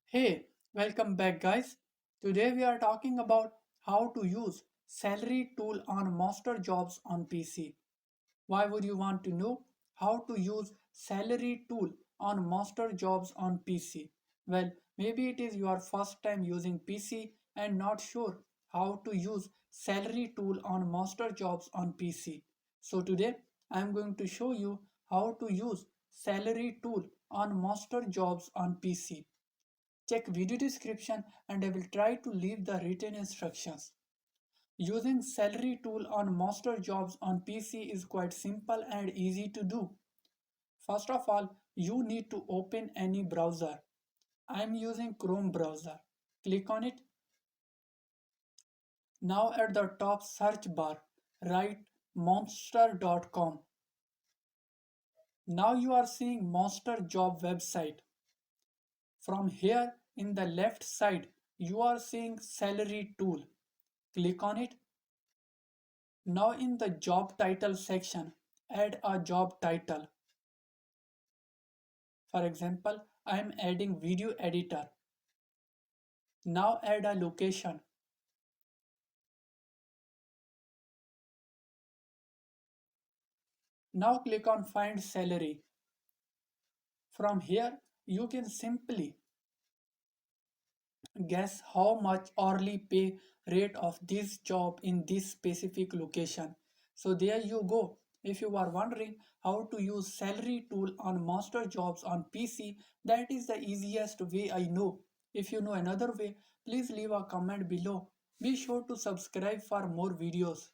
Hey, welcome back guys. Today we are talking about how to use salary tool on master jobs on PC. Why would you want to know how to use salary tool on master jobs on PC? Well, maybe it is your first time using PC and not sure how to use salary tool on master jobs on PC. So today I am going to show you how to use salary tool on master jobs on PC. Check video description and I will try to leave the written instructions. Using salary tool on master jobs on PC is quite simple and easy to do. First of all, you need to open any browser. I am using Chrome browser. Click on it. Now at the top search bar, write monster.com. Now you are seeing Monster Job website. From here in the left side, you are seeing salary tool. Click on it. Now in the job title section, add a job title. For example, I am adding video editor. Now add a location. Now click on find salary. From here, you can simply guess how much hourly pay rate of this job in this specific location. So there you go. If you are wondering how to use salary tool on master jobs on PC, that is the easiest way I know. If you know another way, please leave a comment below. Be sure to subscribe for more videos.